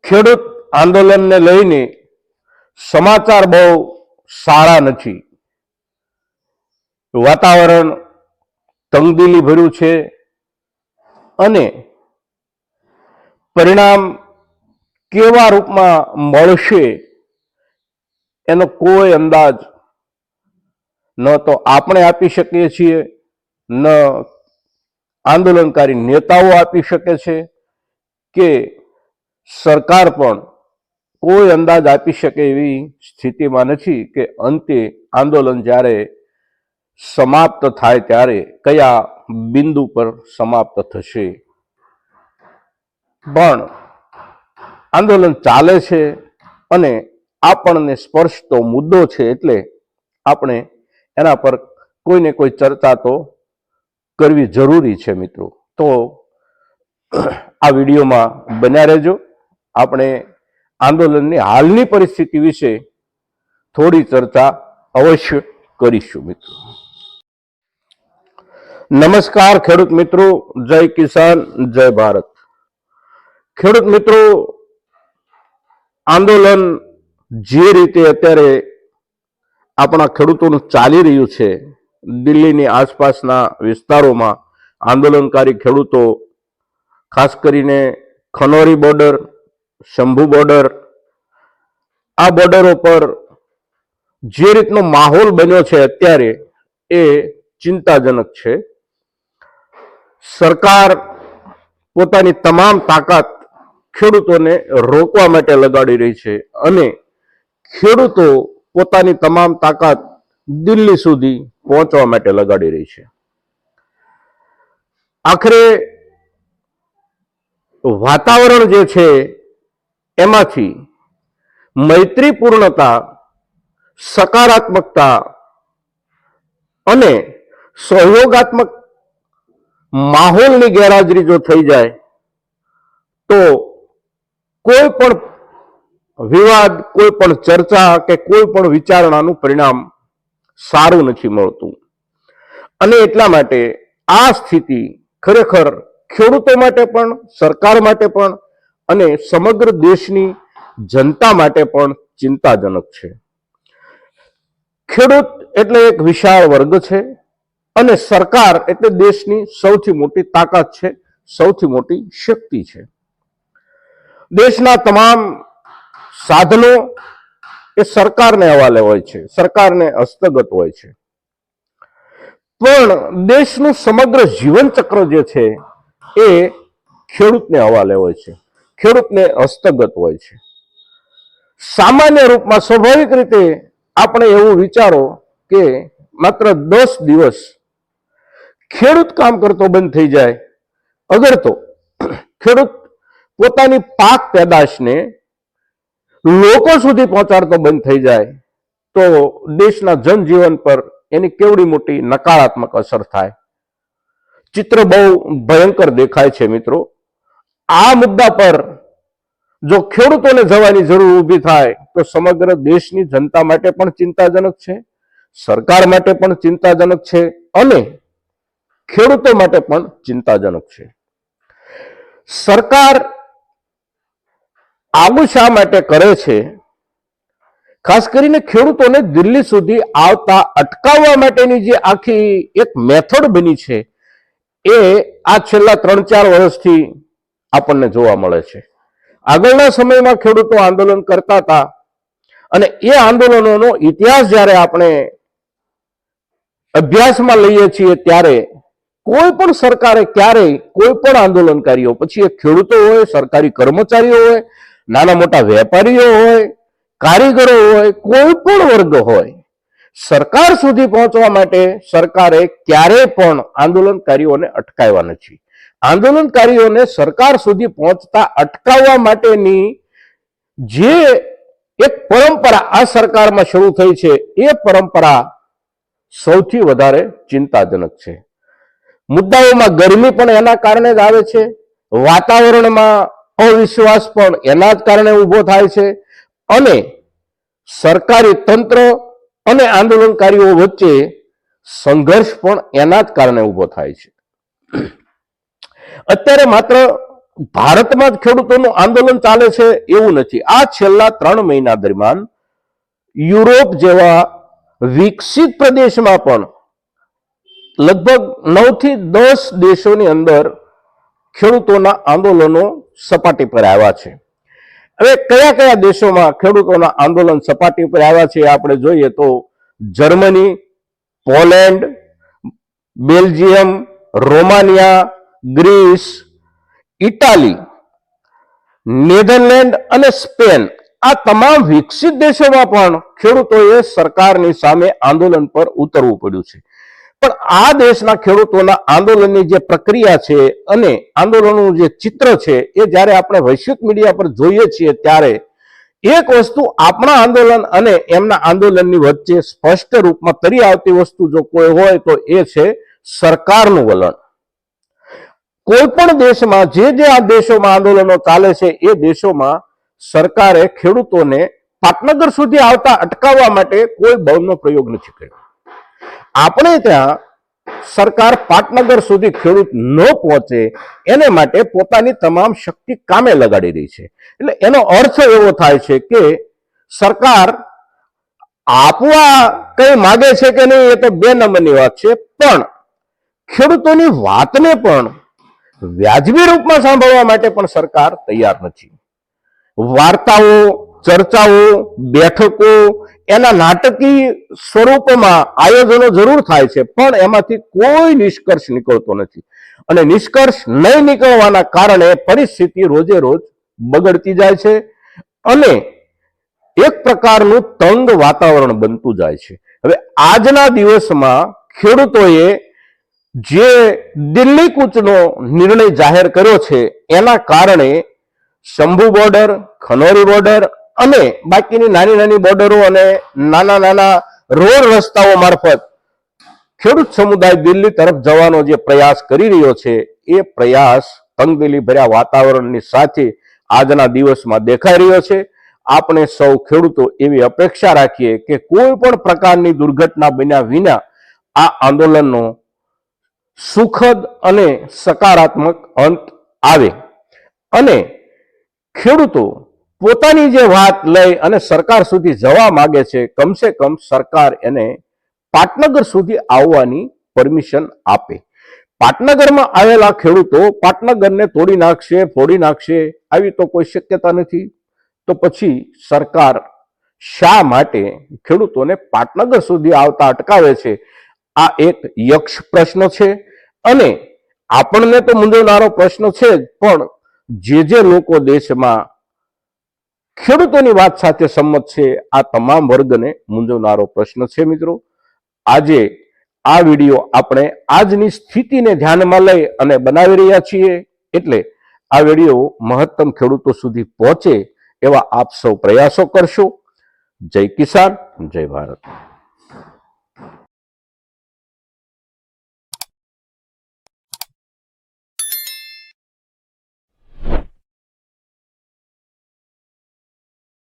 ખેડૂત આંદોલનને લઈને સમાચાર બહુ સારા નથી. વાતાવરણ તંગદિલી ભર્યું છે અને પરિણામ કેવા રૂપમાં મળશે એનો કોઈ અંદાજ ન તો આપણે આપી શકીએ છીએ, ન આંદોલનકારી નેતાઓ આપી શકે છે, કે સરકાર પણ કોઈ અંદાજ આપી શકે એવી સ્થિતિમાં નથી કે અંતે આંદોલન જ્યારે સમાપ્ત થાય ત્યારે કયા બિંદુ પર સમાપ્ત થશે. પણ આંદોલન ચાલે છે અને આપણને સ્પર્શતો મુદ્દો છે, એટલે આપણે એના પર કોઈને કોઈ ચર્ચા તો કરવી જરૂરી છે. મિત્રો, તો આ વિડીયોમાં બન્યા રહેજો. આપણે આંદોલનની હાલની પરિસ્થિતિ વિશે થોડી ચર્ચા અવશ્ય કરીશું. મિત્રો નમસ્કાર ખેડૂત મિત્રો, જય કિસાન, જય ભારત. ખેડૂત મિત્રો, આંદોલન જે રીતે અત્યારે આપણા ખેડૂતોનું ચાલી રહ્યું છે, દિલ્હીની આસપાસના વિસ્તારોમાં આંદોલનકારી ખેડૂતો, ખાસ કરીને ખનોરી બોર્ડર, શંભુ બોર્ડર, આ બોર્ડરો પર જે રીતનો માહોલ બન્યો છે અત્યારે એ ચિંતાજનક છે. સરકાર પોતાની તમામ તાકાત ખેડૂતોને રોકવા માટે લગાડી રહી છે અને ખેડૂતો પોતાની તમામ તાકાત દિલ્હી સુધી પહોંચવા માટે લગાડી રહી છે. આખરે વાતાવરણ જે છે એમાંથી મૈત્રીપૂર્ણતા, સકારાત્મકતા અને સહયોગાત્મક માહોલની ગેરહાજરી જો થઈ જાય તો કોઈ પણ વિવાદ, કોઈ પણ ચર્ચા કે કોઈ પણ વિચારણાનું પરિણામ સારું નથી મળતું. અને એટલા માટે આ સ્થિતિ ખરેખર ખેડૂતો માટે પણ, સરકાર માટે પણ અને સમગ્ર દેશની જનતા માટે પણ ચિંતાજનક છે. ખેડૂત એટલે એક વિશાળ વર્ગ છે અને સરકાર એટલે દેશની સૌથી મોટી તાકાત છે, સૌથી મોટી શક્તિ છે. દેશના તમામ સાધનો એ સરકારને હવાલે હોય છે, સરકારને હસ્તગત હોય છે. પણ દેશનું સમગ્ર જીવન ચક્ર જે છે એ ખેડૂતને હવાલે હોય છે, ખેડૂતને હસ્તગત હોય છે. સામાન્ય રૂપમાં સ્વાભાવિક રીતે આપણે એવું વિચારો કે માત્ર 10 દિવસ ખેડૂત કામ કરતો બંધ થઈ જાય, અગર તો ખેડૂત પોતાની પાક પેદાશને લોકો સુધી પહોંચાડતો બંધ થઈ જાય તો દેશના જનજીવન પર એની કેવડી મોટી નકારાત્મક અસર થાય. ચિત્ર બહુ ભયંકર દેખાય છે. મિત્રો, આ મુદ્દા પર જો ખેડૂતોને જવાની જરૂર ઊભી થાય તો સમગ્ર દેશની જનતા માટે પણ ચિંતાજનક છે, સરકાર માટે પણ ચિંતાજનક છે અને ખેડૂતો માટે પણ ચિંતાજનક છે. સરકાર આવું શા માટે કરે છે? ખાસ કરીને ખેડૂતોને દિલ્હી સુધી આવતા અટકાવવા માટેની જે આખી એક મેથડ બની છે એ આ છેલ્લા 3-4 વર્ષથી આપણને જોવા મળે છે. આગળના સમયમાં ખેડૂતો આંદોલન કરતા હતા અને એ આંદોલનોનો ઇતિહાસ જ્યારે આપણે અભ્યાસમાં લઈએ છીએ ત્યારે કોઈ પણ સરકારે ક્યારેય કોઈ પણ આંદોલનકારીઓ, પછી એ ખેડૂતો હોય, સરકારી કર્મચારીઓ હોય, નાના મોટા વેપારીઓ હોય, કારીગરો હોય, કોઈ પણ વર્ગ હોય, સરકાર સુધી પહોંચવા માટે સરકારે ક્યારેય પણ આંદોલનકારીઓને અટકાવ્યા નથી. આંદોલનકારીઓને સરકાર સુધી પહોંચતા અટકાવવા માટેની જે એક પરંપરા આ સરકારમાં શરૂ થઈ છે એ પરંપરા સૌથી વધારે ચિંતાજનક છે. મુદ્દાઓમાં ગરમી પણ એના કારણે જ આવે છે, વાતાવરણમાં અવિશ્વાસ પણ એના જ કારણે ઊભો થાય છે અને સરકારી તંત્ર અને આંદોલનકારીઓ વચ્ચે સંઘર્ષ પણ એના જ કારણે ઊભો થાય છે. અત્યારે માત્ર ભારતમાં જ ખેડૂતોનું આંદોલન ચાલે છે એવું નથી. આ છેલ્લા 3 મહિના દરમિયાન યુરોપ જેવા વિકસિત પ્રદેશમાં પણ લગભગ 9 થી 10 દેશોની અંદર ખેડૂતોના આંદોલનો સપાટી પર આવ્યા છે. હવે કયા કયા દેશોમાં ખેડૂતોના આંદોલન સપાટી પર આવ્યા છે આપણે જોઈએ તો Germany, Poland, Belgium, Romania, Greece, Italy, Netherland અને સ્પેન, આ તમામ વિકસિત દેશોમાં પણ ખેડૂતોએ સરકારની સામે આંદોલન પર ઉતરવું પડ્યું છે. પણ આ દેશના ખેડૂતોના આંદોલનની જે પ્રક્રિયા છે અને આંદોલનનું જે ચિત્ર છે એ જ્યારે આપણે વૈશ્વિક મીડિયા પર જોઈએ છીએ ત્યારે એક વસ્તુ આપણા આંદોલન અને એમના આંદોલનની વચ્ચે સ્પષ્ટ રૂપમાં તરી આવતી વસ્તુ જો કોઈ હોય તો એ છે સરકારનું વલણ. કોઈ પણ દેશમાં જે આ દેશોમાં આંદોલનો ચાલે છે એ દેશોમાં સરકારે ખેડૂતોને પાટનગર સુધી આવતા અટકાવવા માટે કોઈ બળનો પ્રયોગ નથી કર્યો. આપણે ત્યાં સરકાર પાટનગર સુધી ખેડૂત ન પહોંચે એને માટે પોતાની તમામ શક્તિ કામે લગાડી રહી છે. એટલે એનો અર્થ એવો થાય છે કે સરકાર આપવા કઈ માગે છે કે નહીં એ તો 2 નંબરની વાત છે, પણ ખેડૂતોની વાતને પણ વ્યાજબી રૂપમાં સાંભળવા માટે પણ સરકાર તૈયાર નથી. વાર્તાઓ, ચર્ચાઓ, બેઠકો, એના નાટકીય સ્વરૂપમાં આયોજનો જરૂર થાય છે, પણ એમાંથી કોઈ નિષ્કર્ષ નીકળતો નથી. અને નિષ્કર્ષ નહીં નીકળવાના કારણે પરિસ્થિતિ રોજે રોજ બગડતી જાય છે અને એક પ્રકારનું તંગ વાતાવરણ બનતું જાય છે. હવે આજના દિવસમાં ખેડૂતોએ જે દિલ્હી કૂચનો નિર્ણય જાહેર કર્યો છે એના કારણે શંભુ બોર્ડર, ખનોરી બોર્ડર અને બાકીની નાની નાની બોર્ડરો અને નાના નાના રોડ રસ્તાઓ મારફત ખેડૂત સમુદાય દિલ્હી તરફ જવાનો જે પ્રયાસ કરી રહ્યો છે એ પ્રયાસ તંગદિલી ભર્યા વાતાવરણની સાથે આજના દિવસમાં દેખાઈ રહ્યો છે. આપણે સૌ ખેડૂતો એવી અપેક્ષા રાખીએ કે કોઈ પણ પ્રકારની દુર્ઘટના બન્યા વિના આ આંદોલનનો સુખદ અને સકારાત્મક અંત આવે અને ખેડૂતો પોતાની જે વાત લઈ અને સરકાર સુધી જવા માંગે છે કમસે કમ સરકાર એને પાટનગર સુધી આવવાની પરમિશન આપે. પાટનગરમાં આવેલા ખેડૂતો પાટનગરને તોડી નાખશે, ફોડી નાખશે આવી તો કોઈ શક્યતા નથી. તો પછી સરકાર શા માટે ખેડૂતોને પાટનગર સુધી આવતા અટકાવે છે? આ એક યક્ષ પ્રશ્ન છે અને આપણને તો મૂંઝવનારો પ્રશ્ન છે જ, પણ જે લોકો દેશમાં ખેડૂતોની વાત સાથે સંમત છે આ તમામ વર્ગને મૂંઝવનારો પ્રશ્ન છે. મિત્રો, આજે આ વિડીયો આપણે આજની સ્થિતિને ધ્યાનમાં લઈ અને બનાવી રહ્યા છીએ, એટલે આ વિડીયો મહત્તમ ખેડૂતો સુધી પહોંચે એવા આપ સૌ પ્રયાસો કરશો. જય કિસાન, જય ભારત.